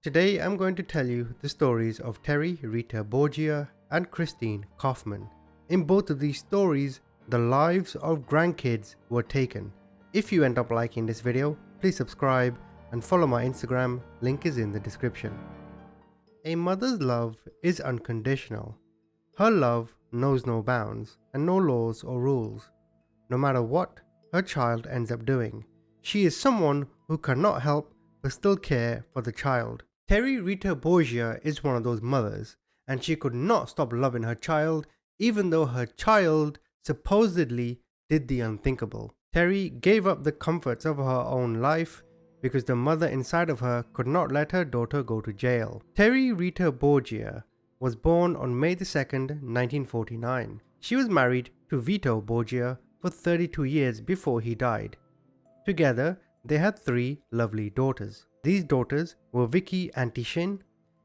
Today I'm going to tell you the stories of Terry Rita Borgia and Christine Kaufman. In both of these stories, the lives of grandkids were taken. If you end up liking this video, please subscribe and follow my Instagram, link is in the description. A mother's love is unconditional. Her love knows no bounds and no laws or rules. No matter what her child ends up doing, she is someone who cannot help but still care for the child. Terry Rita Borgia is one of those mothers, and she could not stop loving her child even though her child supposedly did the unthinkable. Terry gave up the comforts of her own life because the mother inside of her could not let her daughter go to jail. Terry Rita Borgia was born on May 2nd, 1949. She was married to Vito Borgia for 32 years before he died. Together, they had 3 lovely daughters. These daughters were Vicky Antishin,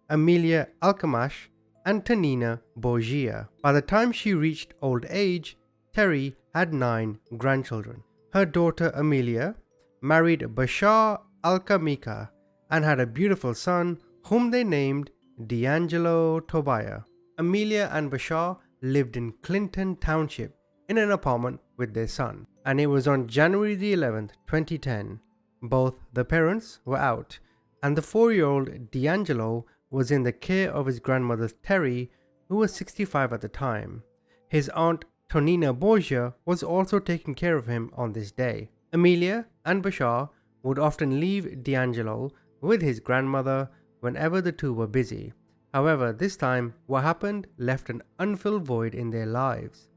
Amelia Alcamash, and Tonina Borgia. By the time she reached old age, Terry had 9 grandchildren. Her daughter Amelia married Bashar Alkamika and had a beautiful son whom they named DeAngelo Tobia. Amelia and Bashar lived in Clinton Township in an apartment with their son, and it was on January the 11th, 2010. Both the parents were out, and the 4-year-old DeAngelo was in the care of his grandmother Terry, who was 65 at the time. His aunt Tonina Borgia was also taking care of him on this day. Amelia and Bashar would often leave DeAngelo with his grandmother whenever the two were busy. However, this time what happened left an unfilled void in their lives.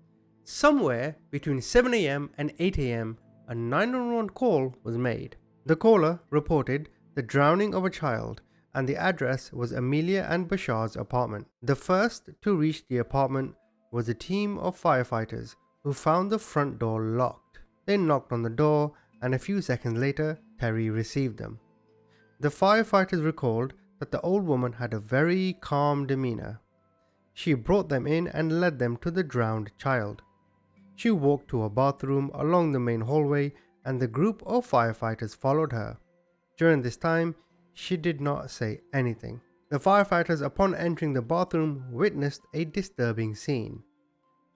Somewhere between 7 a.m. and 8 a.m. a 911 call was made. The caller reported the drowning of a child, and the address was Amelia and Bashar's apartment. The first to reach the apartment was a team of firefighters who found the front door locked. They knocked on the door, and a few seconds later, Terry received them. The firefighters recalled that the old woman had a very calm demeanor. She brought them in and led them to the drowned child. She walked to a bathroom along the main hallway, and the group of firefighters followed her. During this time, she did not say anything. The firefighters, upon entering the bathroom, witnessed a disturbing scene.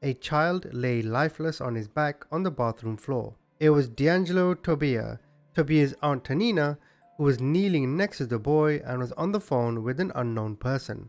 A child lay lifeless on his back on the bathroom floor. It was DeAngelo Tobia, Tobia's aunt Tonina, who was kneeling next to the boy and was on the phone with an unknown person.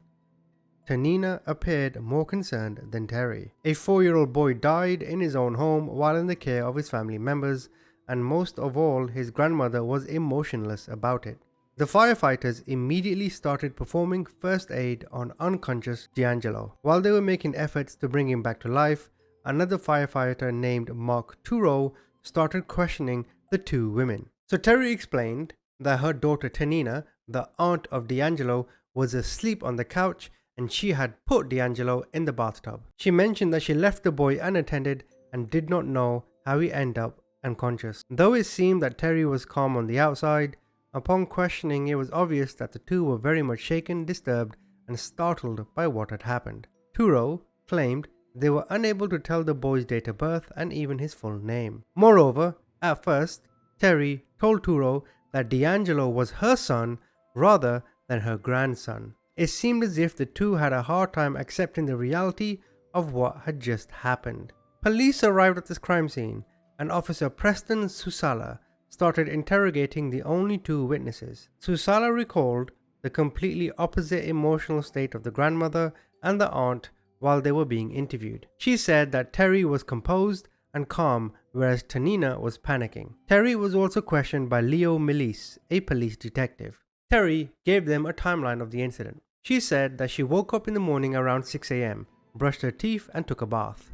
Tonina appeared more concerned than Terry. A 4-year-old boy died in his own home while in the care of his family members, and most of all, his grandmother was emotionless about it. The firefighters immediately started performing first aid on unconscious DeAngelo. While they were making efforts to bring him back to life, another firefighter named Mark Turo started questioning the 2 women. So Terry explained that her daughter Tonina, the aunt of DeAngelo, was asleep on the couch and she had put DeAngelo in the bathtub. She mentioned that she left the boy unattended and did not know how he ended up unconscious. Though it seemed that Terry was calm on the outside, upon questioning it was obvious that the 2 were very much shaken, disturbed, and startled by what had happened. Turo claimed they were unable to tell the boy's date of birth and even his full name. Moreover, at first, Terry told Turo that DeAngelo was her son rather than her grandson. It seemed as if the 2 had a hard time accepting the reality of what had just happened. Police arrived at this crime scene, and Officer Preston Susala started interrogating the only 2 witnesses. Susala recalled the completely opposite emotional state of the grandmother and the aunt while they were being interviewed. She said that Terry was composed and calm, whereas Tonina was panicking. Terry was also questioned by Leo Melis, a police detective. Terry gave them a timeline of the incident. She said that she woke up in the morning around 6 a.m., brushed her teeth and took a bath.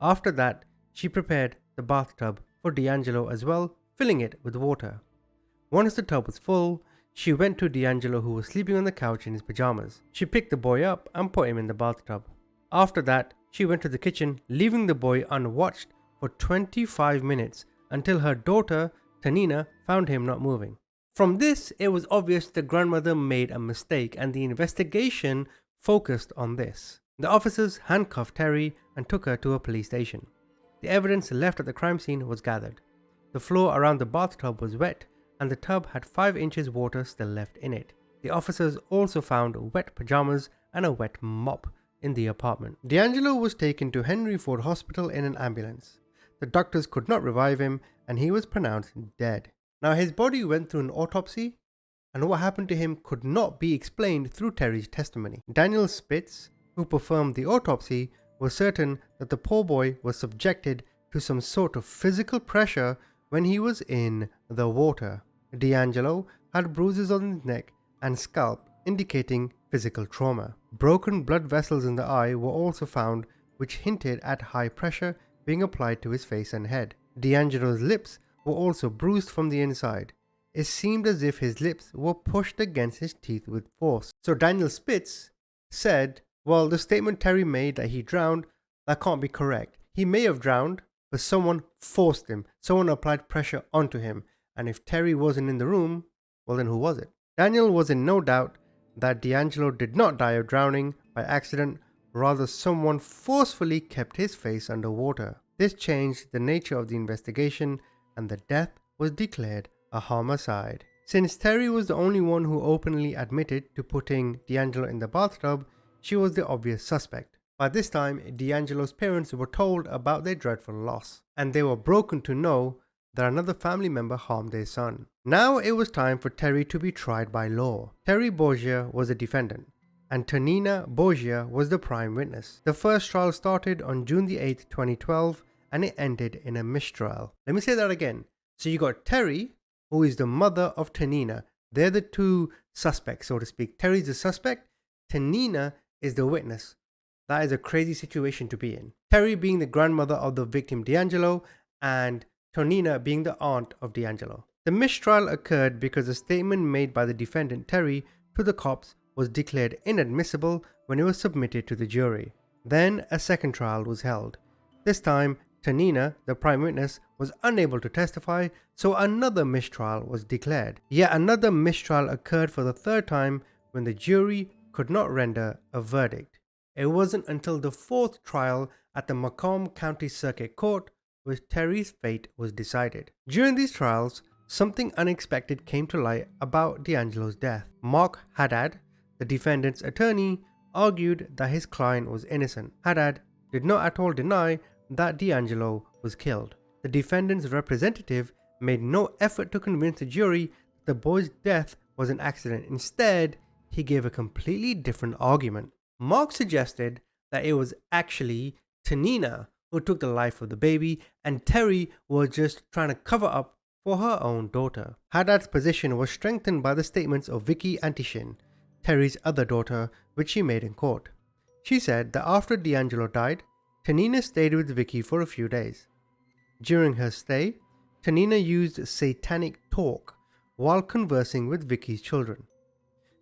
After that, she prepared the bathtub for DeAngelo as well, filling it with water. Once the tub was full, she went to DeAngelo, who was sleeping on the couch in his pajamas. She picked the boy up and put him in the bathtub. After that, she went to the kitchen, leaving the boy unwatched for 25 minutes until her daughter Tonina found him not moving. From this, it was obvious the grandmother made a mistake, and the investigation focused on this. The officers handcuffed Terry and took her to a police station. The evidence left at the crime scene was gathered. The floor around the bathtub was wet, and the tub had 5 inches water still left in it. The officers also found wet pajamas and a wet mop in the apartment. DeAngelo was taken to Henry Ford Hospital in an ambulance. The doctors could not revive him and he was pronounced dead. Now his body went through an autopsy, and what happened to him could not be explained through Terry's testimony. Daniel Spitz, who performed the autopsy, was certain that the poor boy was subjected to some sort of physical pressure when he was in the water. DeAngelo had bruises on his neck and scalp indicating physical trauma. Broken blood vessels in the eye were also found, which hinted at high pressure being applied to his face and head. DeAngelo's lips were also bruised from the inside. It seemed as if his lips were pushed against his teeth with force. So Daniel Spitz said, well, the statement Terry made that he drowned, that can't be correct. He may have drowned, but someone forced him. Someone applied pressure onto him. And if Terry wasn't in the room, well then who was it? Daniel was in no doubt that DeAngelo did not die of drowning by accident, rather someone forcefully kept his face underwater. This changed the nature of the investigation and the death was declared a homicide. Since Terry was the only one who openly admitted to putting DeAngelo in the bathtub, she was the obvious suspect. By this time, DeAngelo's parents were told about their dreadful loss, and they were broken to know that another family member harmed their son. Now it was time for Terry to be tried by law. Terry Borgia was the defendant, and Tonina Borgia was the prime witness. The first trial started on June the 8th, 2012, and it ended in a mistrial. Let me say that again. So you got Terry, who is the mother of Tonina. They're the two suspects, so to speak. Terry's the suspect, Tonina is the witness. That is a crazy situation to be in. Terry being the grandmother of the victim DeAngelo, and Tonina being the aunt of DeAngelo. The mistrial occurred because a statement made by the defendant Terry to the cops was declared inadmissible when it was submitted to the jury. Then a second trial was held. This time, Tonina, the prime witness, was unable to testify, so another mistrial was declared. Yet another mistrial occurred for the third time when the jury could not render a verdict. It wasn't until the fourth trial at the Macomb County Circuit Court where Terry's fate was decided. During these trials, something unexpected came to light about DeAngelo's death. Mark Haddad, the defendant's attorney, argued that his client was innocent. Haddad did not at all deny that DeAngelo was killed. The defendant's representative made no effort to convince the jury that the boy's death was an accident. Instead, he gave a completely different argument. Mark suggested that it was actually Tonina who took the life of the baby and Terry was just trying to cover up for her own daughter. Haddad's position was strengthened by the statements of Vicky Antishin, Terry's other daughter, which she made in court. She said that after DeAngelo died, Tonina stayed with Vicky for a few days. During her stay, Tonina used satanic talk while conversing with Vicky's children.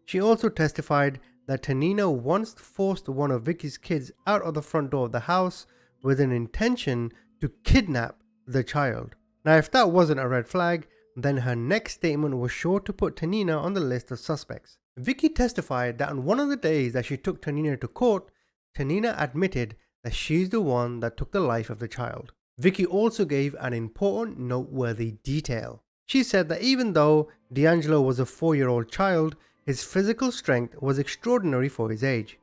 She also testified that Tonina once forced one of Vicky's kids out of the front door of the house with an intention to kidnap the child. Now, if that wasn't a red flag, then her next statement was sure to put Tonina on the list of suspects. Vicky testified that on one of the days that she took Tonina to court, Tonina admitted that she's the one that took the life of the child. Vicky also gave an important noteworthy detail. She said that even though DeAngelo was a 4-year-old child, his physical strength was extraordinary for his age.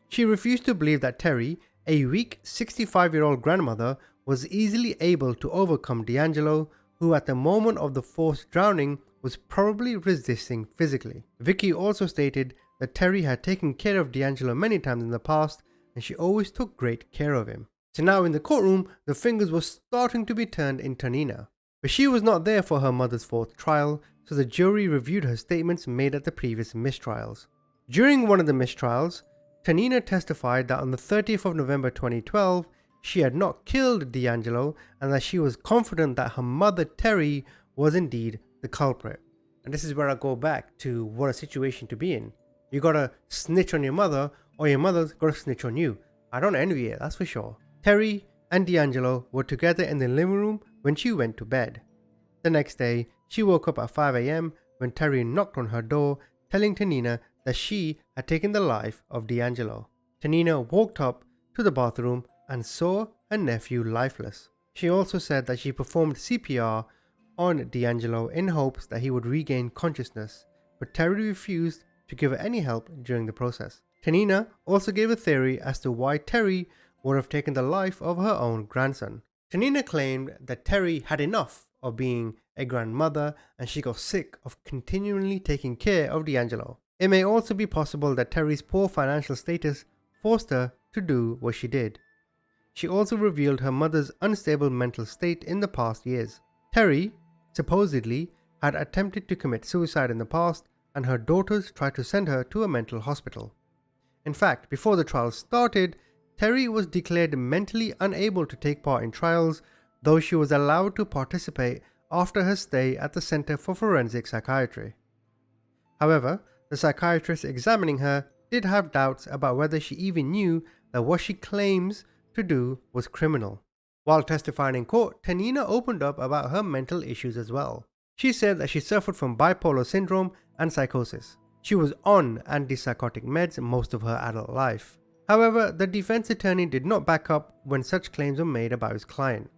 She refused to believe that Terry, a weak 65-year-old grandmother, was easily able to overcome DeAngelo, who at the moment of the forced drowning was probably resisting physically. Vicky also stated that Terry had taken care of DeAngelo many times in the past and she always took great care of him. So now in the courtroom, the fingers were starting to be turned in Tonina. But she was not there for her mother's fourth trial, so the jury reviewed her statements made at the previous mistrials. During one of the mistrials, Tonina testified that on the 30th of November 2012, she had not killed DeAngelo and that she was confident that her mother Terry was indeed the culprit. And this is where I go back to what a situation to be in. You gotta snitch on your mother or your mother's gotta snitch on you. I don't envy it, that's for sure. Terry and DeAngelo were together in the living room when she went to bed. The next day, she woke up at 5 a.m. when Terry knocked on her door, telling Tonina that she had taken the life of DeAngelo. Tonina walked up to the bathroom and saw her nephew lifeless. She also said that she performed CPR on DeAngelo in hopes that he would regain consciousness, but Terry refused to give her any help during the process. Tonina also gave a theory as to why Terry would have taken the life of her own grandson. Tonina claimed that Terry had enough of being a grandmother and she got sick of continually taking care of DeAngelo. It may also be possible that Terry's poor financial status forced her to do what she did. She also revealed her mother's unstable mental state in the past years. Terry, supposedly, had attempted to commit suicide in the past, and her daughters tried to send her to a mental hospital. In fact, before the trial started, Terry was declared mentally unable to take part in trials, though she was allowed to participate after her stay at the Center for Forensic Psychiatry. However, the psychiatrist examining her did have doubts about whether she even knew that what she claims to do was criminal. While testifying in court, Tonina opened up about her mental issues as well. She said that she suffered from bipolar syndrome and psychosis. She was on antipsychotic meds most of her adult life. However, the defense attorney did not back up when such claims were made about his client.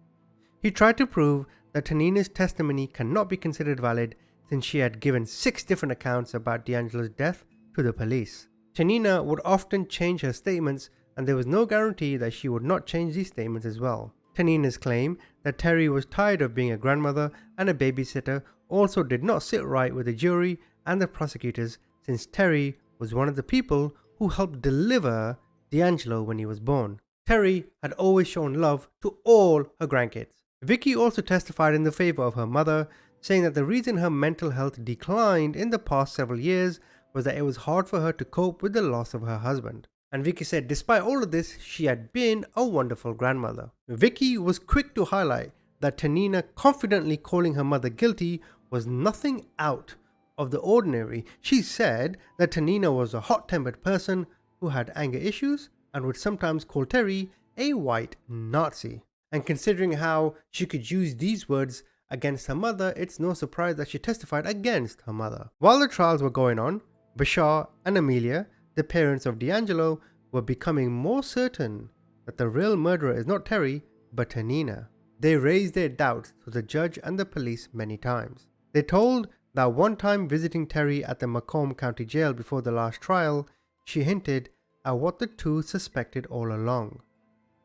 He tried to prove that Tonina's testimony cannot be considered valid since she had given 6 different accounts about DeAngelo's death to the police. Tonina would often change her statements, and there was no guarantee that she would not change these statements as well. Tonina's claim that Terry was tired of being a grandmother and a babysitter also did not sit right with the jury and the prosecutors, since Terry was one of the people who helped deliver DeAngelo when he was born. Terry had always shown love to all her grandkids. Vicky also testified in the favor of her mother, saying that the reason her mental health declined in the past several years was that it was hard for her to cope with the loss of her husband. And Vicky said despite all of this, she had been a wonderful grandmother. Vicky was quick to highlight that Tonina confidently calling her mother guilty was nothing out of the ordinary. She said that Tonina was a hot-tempered person who had anger issues and would sometimes call Terry a white Nazi. And considering how she could use these words against her mother, it's no surprise that she testified against her mother. While the trials were going on, Bashar and Amelia, the parents of DeAngelo, were becoming more certain that the real murderer is not Terry, but Tonina. They raised their doubts to the judge and the police many times. They told that one time visiting Terry at the Macomb County Jail before the last trial, she hinted at what the two suspected all along.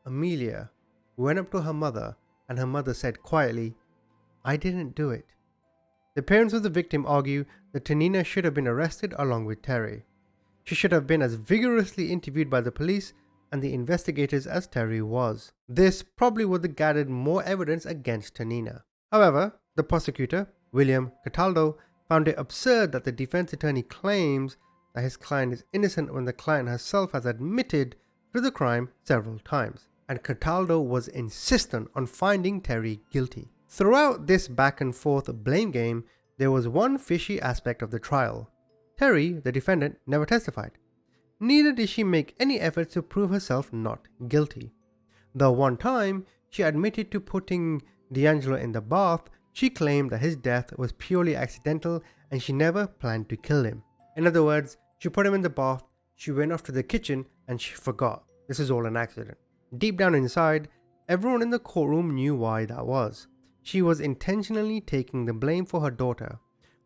Amelia went up to her mother, and her mother said quietly, "I didn't do it." The parents of the victim argue that Tonina should have been arrested along with Terry. She should have been as vigorously interviewed by the police and the investigators as Terry was. This probably would have gathered more evidence against Tonina. However, the prosecutor, William Cataldo, found it absurd that the defense attorney claims that his client is innocent when the client herself has admitted to the crime several times, and Cataldo was insistent on finding Terry guilty. Throughout this back and forth blame game, there was one fishy aspect of the trial. Terry, the defendant, never testified. Neither did she make any efforts to prove herself not guilty. Though one time she admitted to putting DeAngelo in the bath, she claimed that his death was purely accidental and she never planned to kill him. In other words, she put him in the bath, she went off to the kitchen and she forgot. This is all an accident. Deep down inside, everyone in the courtroom knew why that was. She was intentionally taking the blame for her daughter.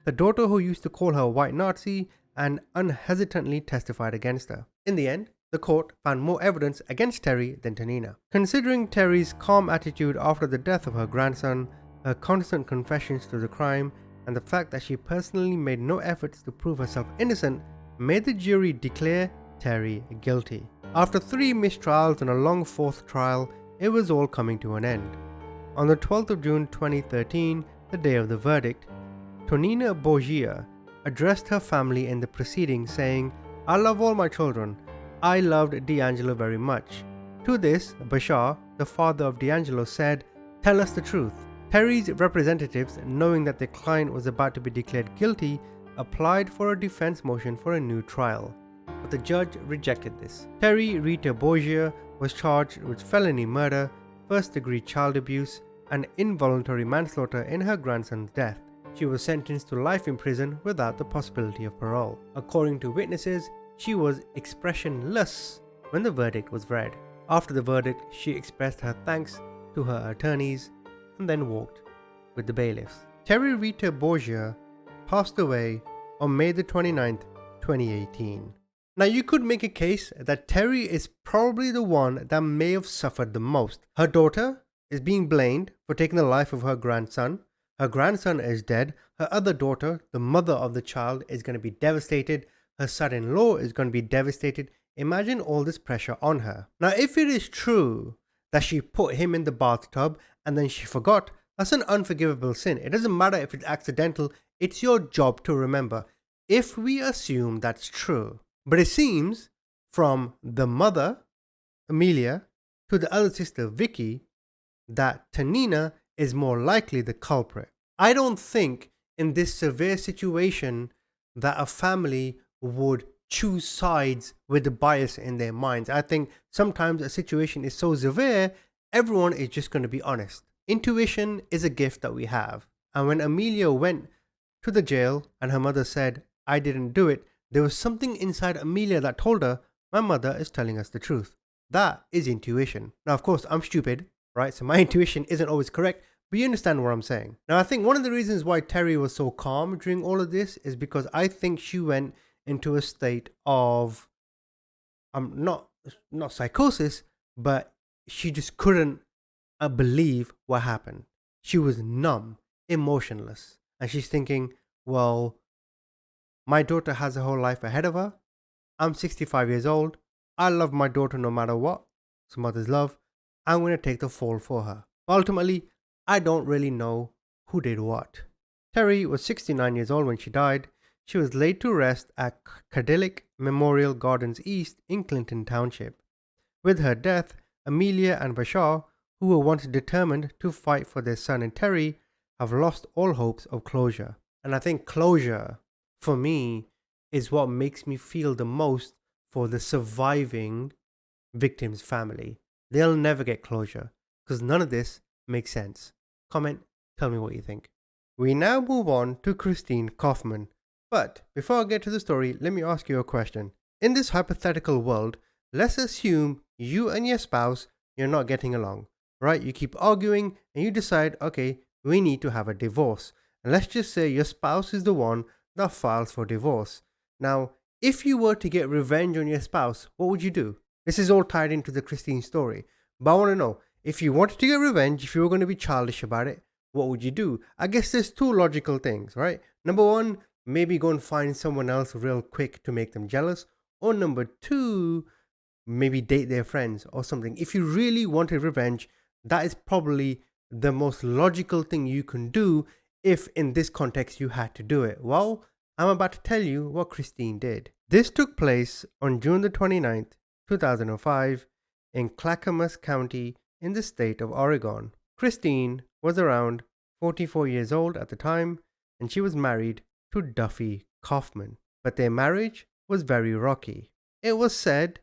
The daughter who used to call her a white Nazi and unhesitantly testified against her. In the end, the court found more evidence against Terry than Tonina. Considering Terry's calm attitude after the death of her grandson, her constant confessions to the crime, and the fact that she personally made no efforts to prove herself innocent, made the jury declare Terry guilty. After 3 mistrials and a long 4th trial, it was all coming to an end. On the 12th of June 2013, the day of the verdict, Tonina Borgia addressed her family in the proceedings saying, "I love all my children. I loved DeAngelo very much." To this, Bashar, the father of DeAngelo, said, "Tell us the truth." Terry's representatives, knowing that their client was about to be declared guilty, applied for a defense motion for a new trial, but the judge rejected this. Terry Rita Borgia was charged with felony murder, first-degree child abuse, and involuntary manslaughter in her grandson's death. She was sentenced to life in prison without the possibility of parole. According to witnesses, she was expressionless when the verdict was read. After the verdict, she expressed her thanks to her attorneys and then walked with the bailiffs. Terry Rita Borgia passed away on May the 29th, 2018. Now you could make a case that Terry is probably the one that may have suffered the most. Her daughter is being blamed for taking the life of her grandson. Her grandson is dead. Her other daughter, the mother of the child, is going to be devastated. Her son-in-law is going to be devastated. Imagine all this pressure on her. Now if it is true that she put him in the bathtub and then she forgot, that's an unforgivable sin. It doesn't matter if it's accidental, it's your job to remember. If we assume that's true. But it seems from the mother, Amelia, to the other sister, Vicky, that Tonina is more likely the culprit. I don't think in this severe situation that a family would choose sides with the bias in their minds. I think sometimes a situation is so severe, everyone is just going to be honest. Intuition is a gift that we have. And when Amelia went to the jail and her mother said, "I didn't do it," there was something inside Amelia that told her, my mother is telling us the truth. That is intuition. Now, of course, I'm stupid, right? So my intuition isn't always correct, but you understand what I'm saying. Now, I think one of the reasons why Terry was so calm during all of this is because I think she went into a state of, not psychosis, but she just couldn't believe what happened. She was numb, emotionless, and she's thinking, well, my daughter has a whole life ahead of her. I'm 65 years old. I love my daughter no matter what. It's mother's love. I'm going to take the fall for her. But ultimately, I don't really know who did what. Terry was 69 years old when she died. She was laid to rest at Cadillac Memorial Gardens East in Clinton Township. With her death, Amelia and Bashar, who were once determined to fight for their son and Terry, have lost all hopes of closure. And I think closure, for me, is what makes me feel the most for the surviving victim's family. They'll never get closure because none of this makes sense. Comment, tell me what you think. We now move on to Christine Kaufman. But before I get to the story, let me ask you a question. In this hypothetical world, let's assume you and your spouse, you're not getting along, right? You keep arguing and you decide, okay, we need to have a divorce. And let's just say your spouse is the one that files for divorce. Now, if you were to get revenge on your spouse, what would you do? This is all tied into the Christine story. But I want to know, if you wanted to get revenge, if you were going to be childish about it, what would you do? I guess there's two logical things, right? Number one, maybe go and find someone else real quick to make them jealous. Or number two, maybe date their friends or something. If you really wanted revenge, that is probably the most logical thing you can do if in this context you had to do it. Well, I'm about to tell you what Christine did. This took place on June the 29th, 2005 in Clackamas County in the state of Oregon. Christine was around 44 years old at the time and she was married to Duffy Kaufman. But their marriage was very rocky. It was said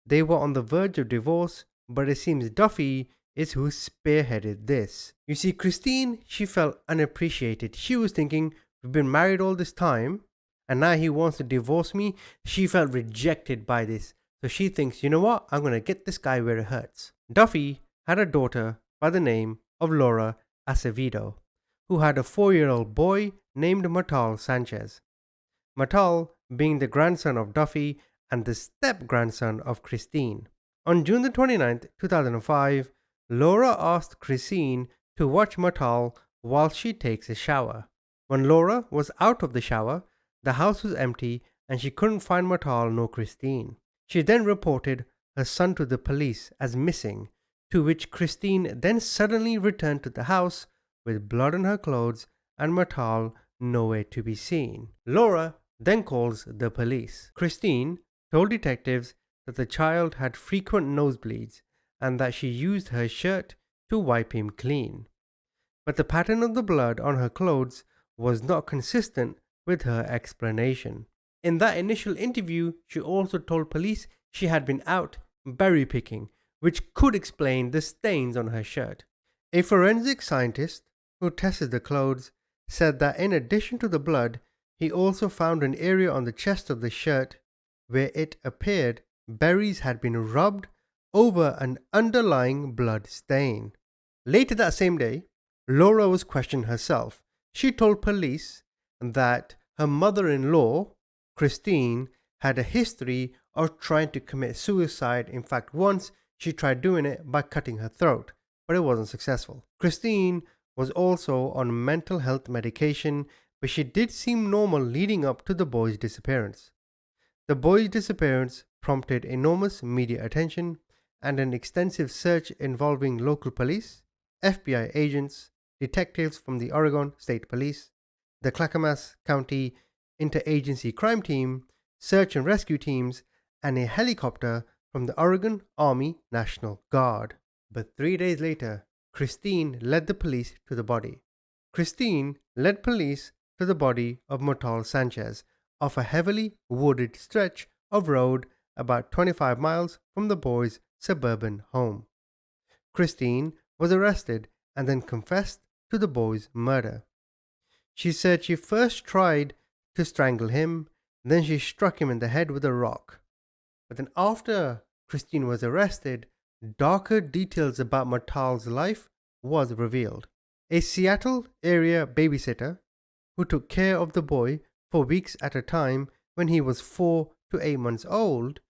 they were on the verge of divorce, but it seems Duffy is who spearheaded this. You see, Christine, she felt unappreciated. She was thinking, we've been married all this time and now he wants to divorce me. She felt rejected by this. So she thinks, you know what? I'm going to get this guy where it hurts. Duffy had a daughter by the name of Laura Acevedo, who had a 4-year-old boy named Matal Sanchez. Matal being the grandson of Duffy and the step-grandson of Christine. On June the 29th, 2005, Laura asked Christine to watch Matal while she takes a shower. When Laura was out of the shower, the house was empty and she couldn't find Matal nor Christine. She then reported her son to the police as missing, to which Christine then suddenly returned to the house with blood on her clothes and Matal nowhere to be seen. Laura then calls the police. Christine told detectives that the child had frequent nosebleeds and that she used her shirt to wipe him clean. But the pattern of the blood on her clothes was not consistent with her explanation. In that initial interview, she also told police she had been out berry picking, which could explain the stains on her shirt. A forensic scientist who tested the clothes said that in addition to the blood, he also found an area on the chest of the shirt where it appeared berries had been rubbed over an underlying blood stain. Later that same day, Laura was questioned herself. She told police that her mother-in-law Christine had a history of trying to commit suicide. In fact, once she tried doing it by cutting her throat, but it wasn't successful. Christine was also on mental health medication, but she did seem normal leading up to the boy's disappearance. The boy's disappearance prompted enormous media attention and an extensive search involving local police, FBI agents, detectives from the Oregon State Police, the Clackamas County Interagency Crime Team, search and rescue teams, and a helicopter from the Oregon Army National Guard. But 3 days later, Christine led the police to the body. Christine led police to the body of Mortal Sanchez off a heavily wooded stretch of road about 25 miles from the boy's suburban home. Christine was arrested and then confessed to the boy's murder. She said she first tried to strangle him, then she struck him in the head with a rock. But then after Christine was arrested, darker details about Mortal's life was revealed. A Seattle area babysitter who took care of the boy for weeks at a time when he was 4 to 8 months old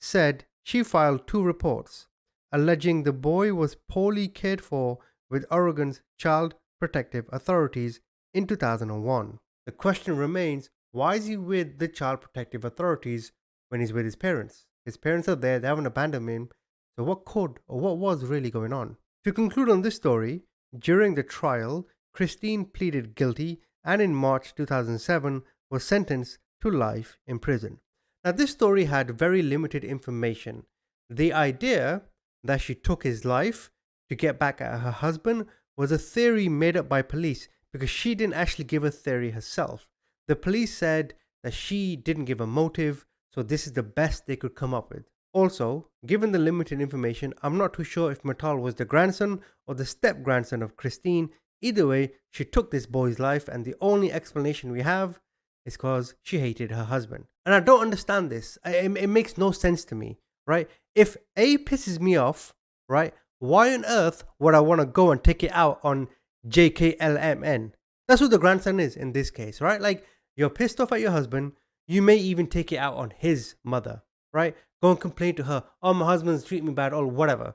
said she filed 2 reports alleging the boy was poorly cared for with Oregon's Child Protective Authorities in 2001. The question remains, why is he with the Child Protective Authorities when he's with his parents? His parents are there, they haven't abandoned him, so what could or what was really going on? To conclude on this story, during the trial, Christine pleaded guilty and in March 2007 was sentenced to life in prison. Now this story had very limited information. The idea that she took his life to get back at her husband was a theory made up by police because she didn't actually give a theory herself. The police said that she didn't give a motive, so this is the best they could come up with. Also, given the limited information, I'm not too sure if Mortal was the grandson or the step-grandson of Christine. Either way, she took this boy's life and the only explanation we have is because she hated her husband. And I don't understand this. It makes no sense to me, right? If A pisses me off, right, why on earth would I want to go and take it out on JKLMN? That's who the grandson is in this case, right? Like, you're pissed off at your husband. You may even take it out on his mother, right? Go and complain to her, oh, my husband's treating me bad or whatever,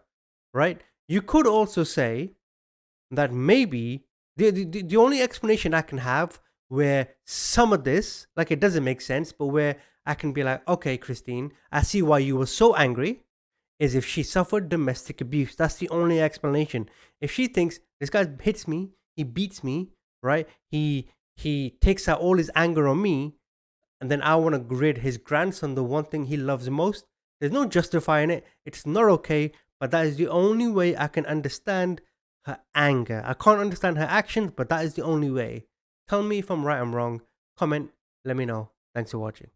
right? You could also say that maybe the only explanation I can have where some of this, like, it doesn't make sense, but where I can be like, okay, Christine, I see why you were so angry, is if she suffered domestic abuse. That's the only explanation. If she thinks this guy hits me, he beats me, right? He takes out all his anger on me, and then I want to rid his grandson, the one thing he loves most. There's no justifying it. It's not okay, but that is the only way I can understand her anger. I can't understand her actions, but that is the only way. Tell me if I'm right or wrong. Comment, let me know. Thanks for watching.